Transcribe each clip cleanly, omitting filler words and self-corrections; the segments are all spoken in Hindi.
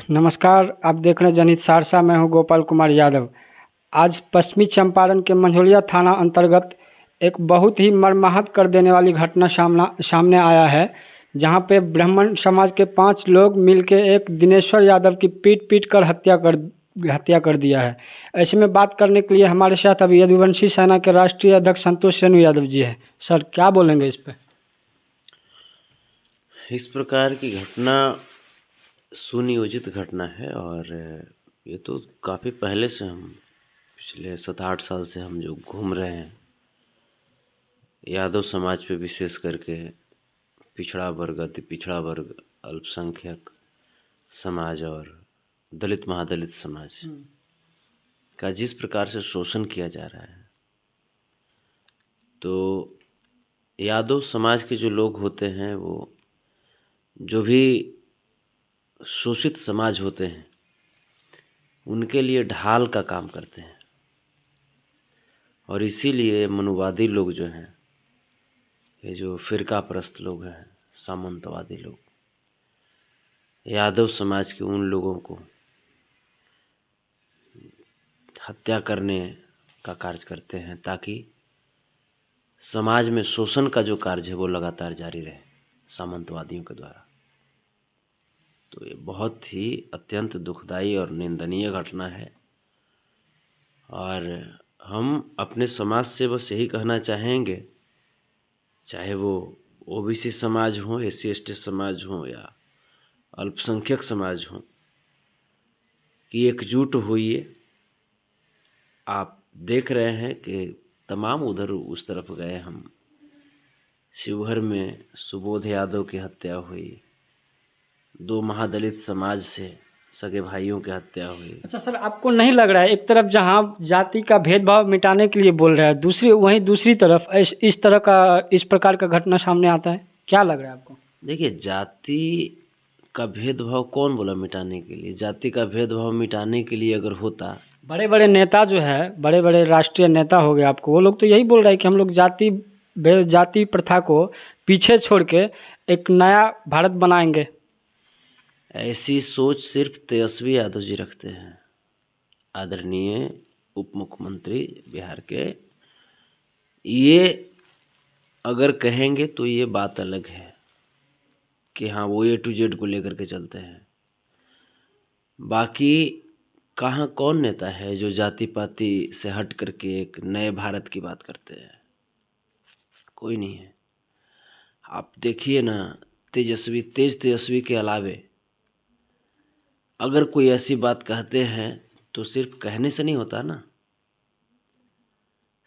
नमस्कार, आप देख रहे हैं जनहित सहरसा। मैं हूं गोपाल कुमार यादव। आज पश्चिमी चंपारण के मंझोलिया थाना अंतर्गत एक बहुत ही मर्माहत कर देने वाली घटना सामने आया है, जहां पे ब्राह्मण समाज के 5 लोग मिलकर एक दिनेश्वर यादव की पीट कर हत्या कर दिया है। ऐसे में बात करने के लिए हमारे साथ अभी यदुवंशी सेना के राष्ट्रीय अध्यक्ष संतोष रेणु यादव जी है। सर, क्या बोलेंगे इस पर? इस प्रकार की घटना सुनियोजित घटना है और ये तो काफ़ी पहले से हम पिछले 7-8 साल से हम जो घूम रहे हैं यादव समाज पे, विशेष करके पिछड़ा वर्ग, अति पिछड़ा वर्ग, अल्पसंख्यक समाज और दलित महादलित समाज का जिस प्रकार से शोषण किया जा रहा है, तो यादव समाज के जो लोग होते हैं वो जो भी शोषित समाज होते हैं उनके लिए ढाल का काम करते हैं। और इसीलिए मनुवादी लोग जो हैं, ये जो फिरका परस्त लोग हैं, सामंतवादी लोग, यादव समाज के उन लोगों को हत्या करने का कार्य करते हैं ताकि समाज में शोषण का जो कार्य है वो लगातार जारी रहे सामंतवादियों के द्वारा। तो ये बहुत ही अत्यंत दुखदाई और निंदनीय घटना है और हम अपने समाज से बस यही कहना चाहेंगे, चाहे वो ओबीसी समाज हो, एससी एसटी समाज हो या अल्पसंख्यक समाज हो, कि एकजुट होइए। आप देख रहे हैं कि तमाम उधर उस तरफ गए हम, शिवहर में सुबोध यादव की हत्या हुई, 2 महादलित समाज से सगे भाइयों की हत्या हुई। अच्छा सर, आपको नहीं लग रहा है एक तरफ जहां जाति का भेदभाव मिटाने के लिए बोल रहा है, दूसरी तरफ इस तरह का, इस प्रकार का घटना सामने आता है? क्या लग रहा है आपको? देखिए, जाति का भेदभाव कौन बोला मिटाने के लिए? जाति का भेदभाव मिटाने के लिए अगर होता, बड़े बड़े नेता जो है, बड़े बड़े राष्ट्रीय नेता हो गए आपको, वो लोग तो यही बोल रहे हैं कि हम लोग जाति प्रथा को पीछे छोड़ के एक नया भारत बनाएंगे। ऐसी सोच सिर्फ तेजस्वी यादव जी रखते हैं, आदरणीय उप मुख्यमंत्री बिहार के। ये अगर कहेंगे तो ये बात अलग है कि हाँ, वो A to Z को लेकर के चलते हैं। बाकी कहाँ कौन नेता है जो जाति पाति से हट करके एक नए भारत की बात करते हैं? कोई नहीं है। आप देखिए ना, तेजस्वी के अलावे अगर कोई ऐसी बात कहते हैं तो सिर्फ कहने से नहीं होता ना।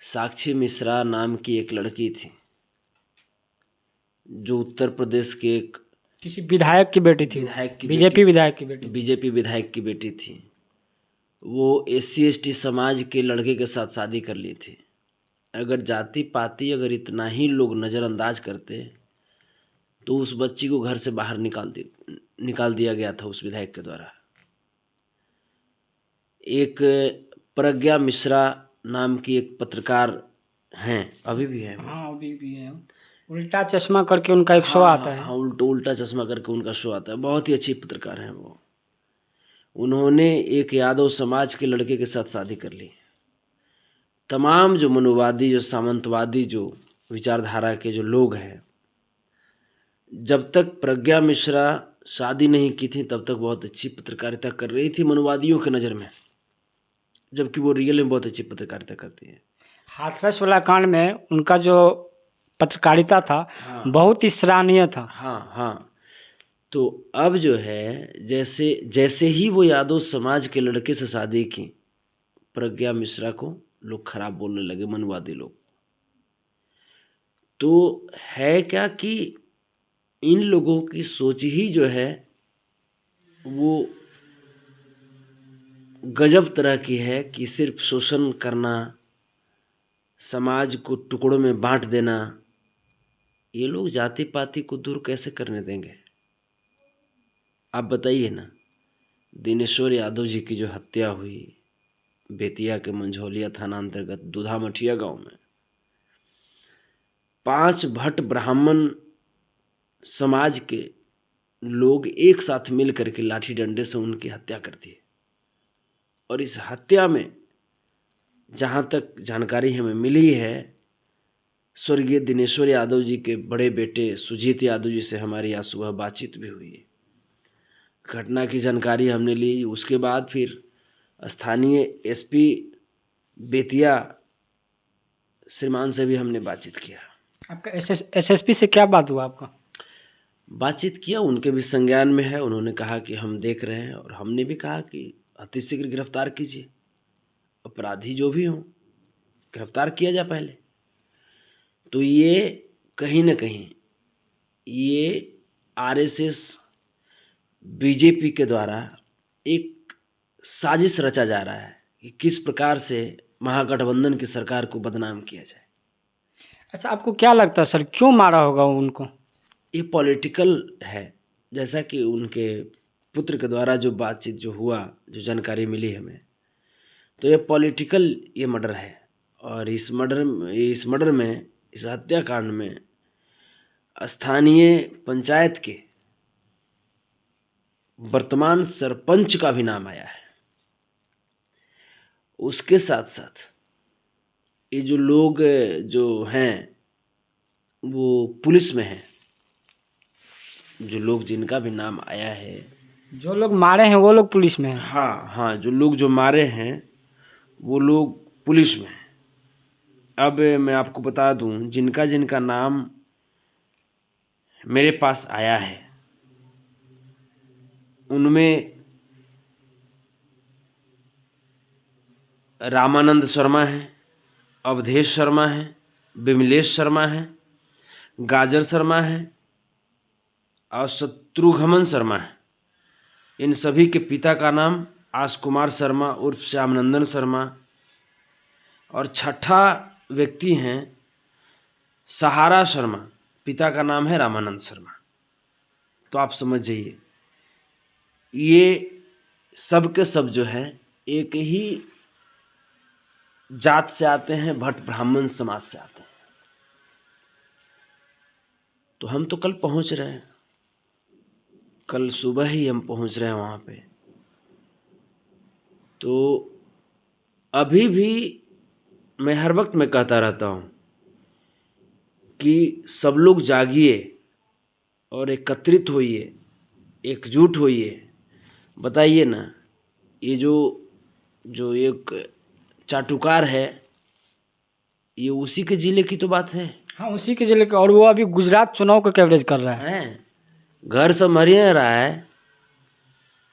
साक्षी मिश्रा नाम की एक लड़की थी जो उत्तर प्रदेश के एक किसी विधायक की बेटी थी, बीजेपी विधायक की बेटी थी। वो SC ST समाज के लड़के के साथ शादी कर ली थी। अगर जाति पाति अगर इतना ही लोग नज़रअंदाज करते तो उस बच्ची को घर से बाहर निकाल दिया गया था उस विधायक के द्वारा। एक प्रज्ञा मिश्रा नाम की एक पत्रकार हैं, अभी भी है। हाँ, अभी भी है। उल्टा चश्मा करके उनका एक शो आता है। हाँ, उल्टा चश्मा करके उनका शो आता है। बहुत ही अच्छी पत्रकार हैं वो। उन्होंने एक यादव समाज के लड़के के साथ शादी कर ली। तमाम जो मनुवादी, जो सामंतवादी, जो विचारधारा के जो लोग हैं, जब तक प्रज्ञा मिश्रा शादी नहीं की थी तब तक बहुत अच्छी पत्रकारिता कर रही थी मनुवादियों के नज़र में, जबकि वो रियल में बहुत अच्छी पत्रकारिता करती है। हाथरस वाला कांड में उनका जो पत्रकारिता था, हाँ, बहुत ही सराहनीय था। हाँ। तो अब जो है, जैसे ही वो यादव समाज के लड़के से शादी की, प्रज्ञा मिश्रा को लोग खराब बोलने लगे, मनुवादी लोग। तो है क्या कि इन लोगों की सोच ही जो है वो गजब तरह की है कि सिर्फ शोषण करना, समाज को टुकड़ों में बांट देना। ये लोग जाति पाति को दूर कैसे करने देंगे? आप बताइए ना। दिनेश्वर यादव जी की जो हत्या हुई बेतिया के मंझोलिया थाना अंतर्गत दुधा मठिया गांव में, 5 भट्ट ब्राह्मण समाज के लोग एक साथ मिल करके लाठी डंडे से उनकी हत्या कर दी। और इस हत्या में जहाँ तक जानकारी हमें मिली है, स्वर्गीय दिनेश्वर यादव जी के बड़े बेटे सुजीत यादव जी से हमारी आज सुबह बातचीत भी हुई है। घटना की जानकारी हमने ली। उसके बाद फिर स्थानीय एसपी बेतिया श्रीमान से भी हमने बातचीत किया। आपका एसएसपी से क्या बात हुआ आपका? बातचीत किया, उनके भी संज्ञान में है। उन्होंने कहा कि हम देख रहे हैं, और हमने भी कहा कि अतिशीघ्र गिरफ्तार कीजिए, अपराधी जो भी हों गिरफ्तार किया जाए पहले। तो ये कहीं ना कहीं ये आरएसएस बीजेपी के द्वारा एक साजिश रचा जा रहा है कि किस प्रकार से महागठबंधन की सरकार को बदनाम किया जाए। अच्छा, आपको क्या लगता है सर, क्यों मारा होगा उनको? ये पॉलिटिकल है। जैसा कि उनके पुत्र के द्वारा जो बातचीत जो हुआ, जो जानकारी मिली हमें, तो ये पॉलिटिकल ये मर्डर है। और इस मर्डर में, इस हत्याकांड में स्थानीय पंचायत के वर्तमान सरपंच का भी नाम आया है। उसके साथ साथ ये जो लोग जो हैं वो पुलिस में हैं। जो लोग जिनका भी नाम आया है, जो लोग मारे हैं वो लोग पुलिस में हैं। हाँ, जो लोग जो मारे हैं वो लोग पुलिस में हैं। अब मैं आपको बता दूं, जिनका जिनका नाम मेरे पास आया है उनमें रामानंद शर्मा है, अवधेश शर्मा है, विमलेश शर्मा है, गाजर शर्मा है और शत्रुघ्न शर्मा है। इन सभी के पिता का नाम आस कुमार शर्मा उर्फ श्यामनंदन शर्मा, और छठा व्यक्ति हैं सहारा शर्मा, पिता का नाम है रामानंद शर्मा। तो आप समझ जाइए, ये सब के सब जो है एक ही जात से आते हैं, भट्ट ब्राह्मण समाज से आते हैं। तो हम तो कल पहुंच रहे हैं, कल सुबह ही हम पहुंच रहे हैं वहाँ पे। तो अभी भी मैं हर वक्त में कहता रहता हूँ कि सब लोग जागिए और एकत्रित होइए, एकजुट होइए। बताइए ना, ये जो एक चाटुकार है, ये उसी के जिले की तो बात है। हाँ, उसी के जिले का, और वो अभी गुजरात चुनाव का कवरेज कर रहा है। घर संभालिए रहा है,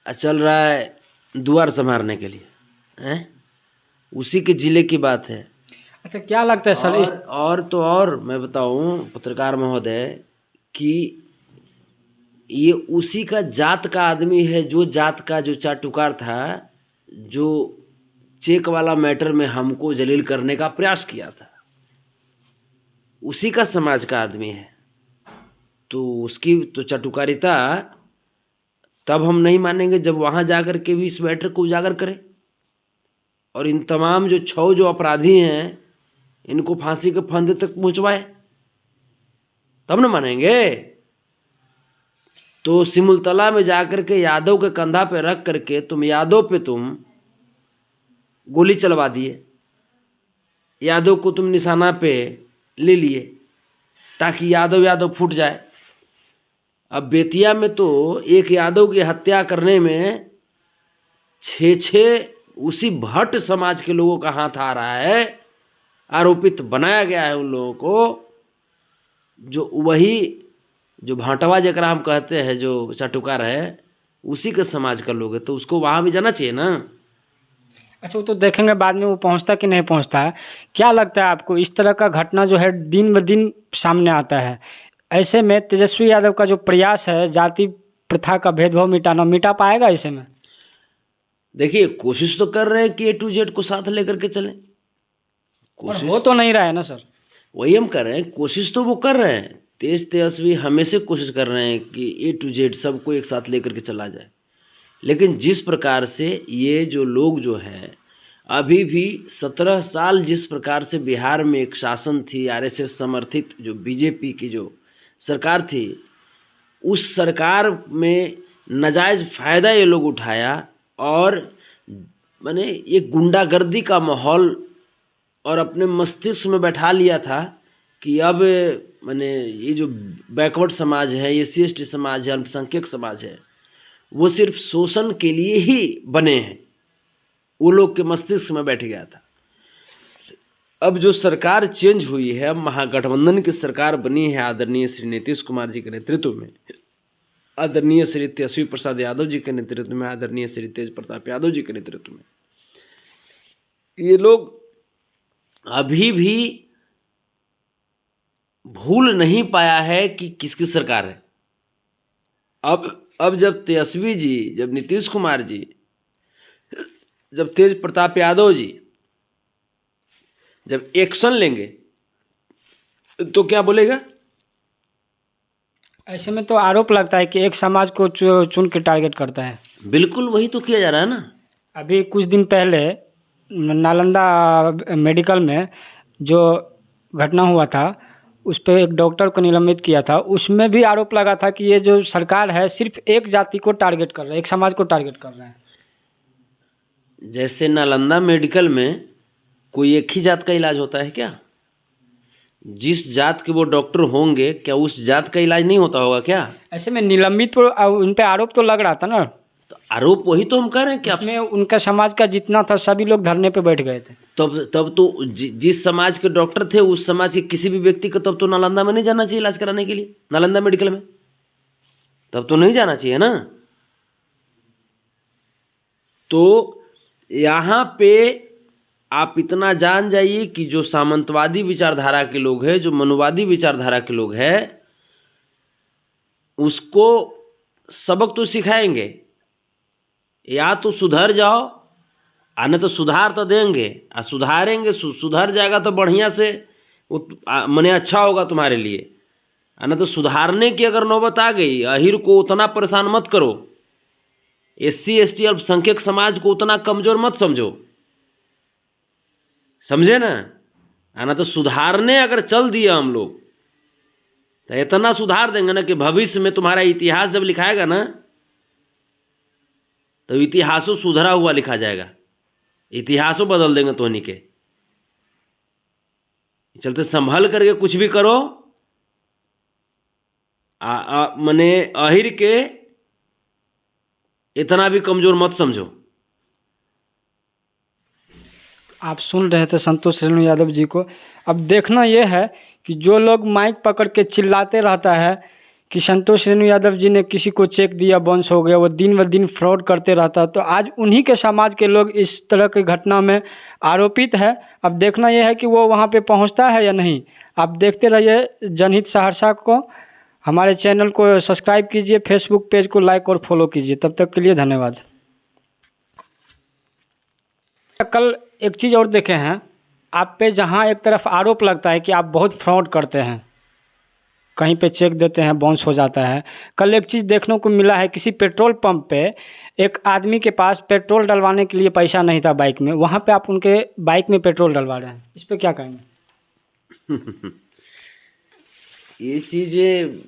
चल रहा है द्वार संभालने के लिए हैं। उसी के जिले की बात है। अच्छा, क्या लगता है सर? और मैं बताऊं पत्रकार महोदय कि ये उसी का जात का आदमी है, जो जात का जो चाटुकार था, जो चेक वाला मैटर में हमको जलील करने का प्रयास किया था, उसी का समाज का आदमी है। तो उसकी तो चाटुकारिता तब हम नहीं मानेंगे जब वहां जाकर के भी इस मैटर को उजागर करें, और इन तमाम जो 6 जो अपराधी हैं इनको फांसी के फंदे तक पहुंचवाए, तब न मानेंगे। तो सिमुलतला में जाकर के यादव के कंधा पे रख करके यादव पे गोली चलवा दिए, यादव को निशाना पे ले लिए ताकि यादव फूट जाए। अब बेतिया में तो एक यादव की हत्या करने में 6 उसी भट्ट समाज के लोगों का हाथ आ रहा है। आरोपित बनाया गया है उन लोगों को, जो वही जो भाटवा जकरा हम कहते हैं, जो चाटुकार है, उसी के समाज का लोग है। तो उसको वहाँ भी जाना चाहिए ना। अच्छा, वो तो देखेंगे बाद में वो पहुंचता कि नहीं पहुंचता है। क्या लगता है आपको, इस तरह का घटना जो है दिन ब दिन सामने आता है, ऐसे में तेजस्वी यादव का जो प्रयास है जाति प्रथा का भेदभाव मिटा पाएगा ऐसे में? देखिए, कोशिश तो कर रहे हैं कि A to Z को साथ लेकर के चलें। कोशिश हो तो नहीं रहा है ना सर। वही हम कर रहे हैं, कोशिश तो वो कर रहे हैं। तेजस्वी हमेशा कोशिश कर रहे हैं कि A to Z सबको एक साथ लेकर के चला जाए। लेकिन जिस प्रकार से ये जो लोग जो हैं, अभी भी 17 साल जिस प्रकार से बिहार में एक शासन थी, आरएसएस समर्थित जो बीजेपी की जो सरकार थी, उस सरकार में नाजायज़ फ़ायदा ये लोग उठाया और माने एक गुंडागर्दी का माहौल और अपने मस्तिष्क में बैठा लिया था कि अब माने ये जो बैकवर्ड समाज है, ये SC ST समाज है, अल्पसंख्यक समाज है, वो सिर्फ शोषण के लिए ही बने हैं, वो लोग के मस्तिष्क में बैठ गया था। अब जो सरकार चेंज हुई है, महागठबंधन की सरकार बनी है आदरणीय श्री नीतीश कुमार जी के नेतृत्व में, आदरणीय श्री तेजस्वी प्रसाद यादव जी के नेतृत्व में, आदरणीय श्री तेज प्रताप यादव जी के नेतृत्व में, ये लोग अभी भी भूल नहीं पाया है कि किसकी सरकार है। अब जब तेजस्वी जी, जब नीतीश कुमार जी, जब तेज प्रताप यादव जी जब एक्शन लेंगे तो क्या बोलेगा? ऐसे में तो आरोप लगता है कि एक समाज को चुन के टारगेट करता है। बिल्कुल वही तो किया जा रहा है ना। अभी कुछ दिन पहले नालंदा मेडिकल में जो घटना हुआ था उस पर एक डॉक्टर को निलंबित किया था, उसमें भी आरोप लगा था कि ये जो सरकार है सिर्फ एक जाति को टारगेट कर रहा है, एक समाज को टारगेट कर रहा है। जैसे नालंदा मेडिकल में कोई एक ही जात का इलाज होता है क्या? जिस जात के वो डॉक्टर होंगे क्या उस जात का इलाज नहीं होता होगा क्या? ऐसे में निलंबित पर उन पे आरोप तो लग रहा था ना। तो आरोप वही तो हम कह रहे हैं कि उसमें उनका समाज का जितना था सभी लोग धरने पे बैठ गए थे। तब तो जिस समाज के डॉक्टर थे उस समाज के किसी भी व्यक्ति को तब तो नालंदा में नहीं जाना चाहिए इलाज कराने के लिए, नालंदा मेडिकल में तब तो नहीं जाना चाहिए ना। तो यहाँ पे आप इतना जान जाइए कि जो सामंतवादी विचारधारा के लोग हैं, जो मनुवादी विचारधारा के लोग हैं, उसको सबक तो सिखाएंगे, या तो सुधर जाओ आने तो सुधार तो देंगे, सुधारेंगे, सुधर जाएगा तो बढ़िया से मने अच्छा होगा तुम्हारे लिए, आने तो सुधारने की अगर नौबत आ गई, अहिर को उतना परेशान मत करो, SC ST अल्पसंख्यक समाज को उतना कमज़ोर मत समझो, समझे ना। आना तो सुधारने अगर चल दिए हम लोग तो इतना सुधार देंगे ना कि भविष्य में तुम्हारा इतिहास जब लिखाएगा ना तो इतिहासों सुधरा हुआ लिखा जाएगा, इतिहासों बदल देंगे तोहनी के। चलते संभल करके कुछ भी करो, मने अहिर के इतना भी कमजोर मत समझो। आप सुन रहे थे संतोष रेणु यादव जी को। अब देखना यह है कि जो लोग माइक पकड़ के चिल्लाते रहता है कि संतोष रेणु यादव जी ने किसी को चेक दिया बाउंस हो गया, वो दिन ब दिन फ्रॉड करते रहता है, तो आज उन्हीं के समाज के लोग इस तरह की घटना में आरोपित है। अब देखना यह है कि वो वहाँ पे पहुँचता है या नहीं। आप देखते रहिए जनहित सहरसा को, हमारे चैनल को सब्सक्राइब कीजिए, फेसबुक पेज को लाइक और फॉलो कीजिए। तब तक के लिए धन्यवाद। कल एक चीज़ और देखे हैं आप पे, जहाँ एक तरफ आरोप लगता है कि आप बहुत फ्रॉड करते हैं, कहीं पे चेक देते हैं बाउंस हो जाता है। कल एक चीज़ देखने को मिला है, किसी पेट्रोल पंप पे एक आदमी के पास पेट्रोल डलवाने के लिए पैसा नहीं था बाइक में, वहाँ पे आप उनके बाइक में पेट्रोल डलवा रहे हैं, इस पर क्या कहेंगे? ये चीज़ें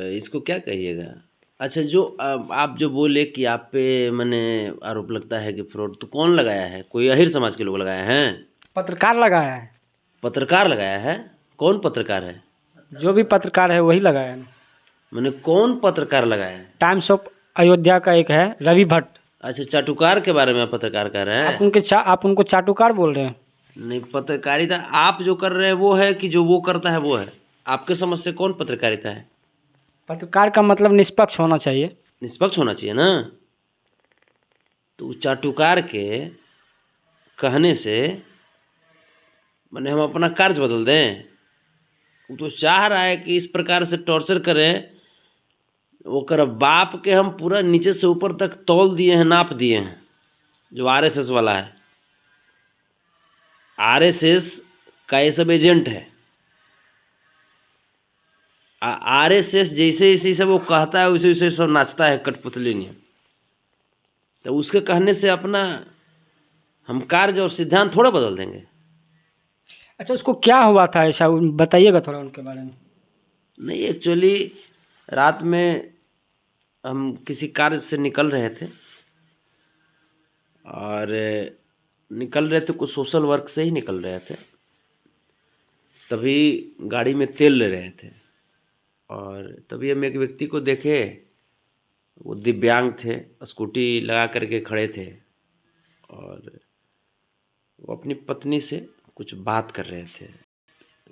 इसको क्या कहिएगा। अच्छा, जो आप जो बोले कि आप पे मैंने आरोप लगता है कि फ्रॉड, तो कौन लगाया है? कोई अहिर समाज के लोग लगाए हैं? पत्रकार लगाया है। पत्रकार लगाया है? कौन पत्रकार है? जो भी पत्रकार है वही लगाया है। मैंने कौन पत्रकार लगाया है? टाइम्स ऑफ अयोध्या का एक है रवि भट्ट। अच्छा, चाटुकार के बारे में आप पत्रकार कह रहे हैं? आप उनको चाटुकार बोल रहे हैं? नहीं, पत्रकारिता आप जो कर रहे हैं वो है कि जो वो करता है वो है? आपके समझ से कौन पत्रकारिता है? पत्रकार का मतलब निष्पक्ष होना चाहिए। निष्पक्ष होना चाहिए ना। तो चाटुकार के कहने से मैंने हम अपना कार्य बदल दें? वो तो चाह रहा है कि इस प्रकार से टॉर्चर करें, वो कर बाप के हम पूरा नीचे से ऊपर तक तौल दिए हैं, नाप दिए हैं। जो RSS वाला है, RSS का ये सब एजेंट है। RSS जैसे जैसे सब वो कहता है वैसे वैसे सब नाचता है कठपुतली ने। तो उसके कहने से अपना हम कार्य और सिद्धांत थोड़ा बदल देंगे। अच्छा, उसको क्या हुआ था ऐसा बताइएगा थोड़ा उनके बारे में। नहीं, एक्चुअली रात में हम किसी कार्य से निकल रहे थे और निकल रहे थे, कुछ सोशल वर्क से ही निकल रहे थे। तभी गाड़ी में तेल ले रहे थे और तभी हम एक व्यक्ति को देखे, वो दिव्यांग थे, स्कूटी लगा करके खड़े थे और वो अपनी पत्नी से कुछ बात कर रहे थे।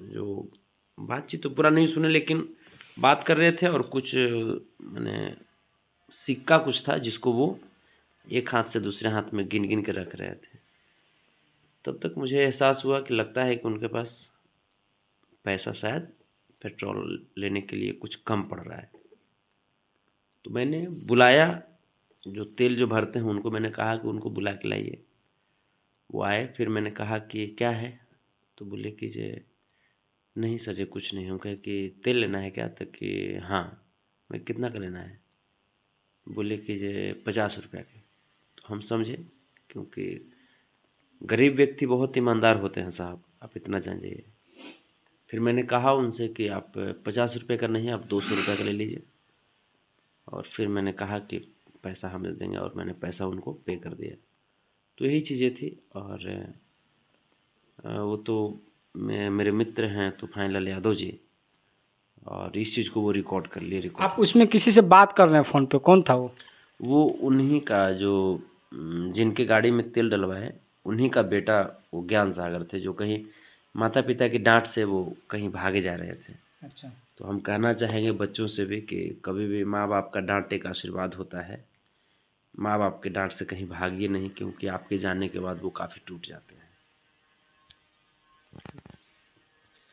जो बातचीत तो पूरा नहीं सुने, लेकिन बात कर रहे थे और कुछ मैंने सिक्का कुछ था जिसको वो एक हाथ से दूसरे हाथ में गिन गिन के रख रहे थे। तब तक मुझे एहसास हुआ कि लगता है कि उनके पास पैसा शायद पेट्रोल लेने के लिए कुछ कम पड़ रहा है। तो मैंने बुलाया, जो तेल जो भरते हैं उनको मैंने कहा कि उनको बुला के लाइए। वो आए, फिर मैंने कहा कि क्या है, तो बोले कि जे नहीं सर जी कुछ नहीं। हम कहे कि तेल लेना है क्या, तो कि हाँ। मैं कितना का लेना है, बोले कि जे 50 रुपया के। तो हम समझे, क्योंकि गरीब व्यक्ति बहुत ईमानदार होते हैं साहब, आप इतना जान जाइए। फिर मैंने कहा उनसे कि आप 50 रुपये का नहीं, आप 200 रुपये का ले लीजिए। और फिर मैंने कहा कि पैसा हम दे देंगे, और मैंने पैसा उनको पे कर दिया। तो यही चीज़ें थी। और वो तो मेरे मित्र हैं तूफानलाल यादव जी, और इस चीज़ को वो रिकॉर्ड कर लिए। आप उसमें किसी से बात कर रहे हैं फ़ोन पे, कौन था वो उन्हीं का, जो जिनके गाड़ी में तेल डलवाए, उन्हीं का बेटा वो ज्ञान सागर थे, जो कहीं माता पिता की डांट से वो कहीं भागे जा रहे थे। अच्छा। तो हम कहना चाहेंगे बच्चों से भी कि कभी भी माँ बाप का डांट एक आशीर्वाद होता है। माँ बाप के डांट से कहीं भागिए नहीं, क्योंकि आपके जाने के बाद वो काफ़ी टूट जाते हैं।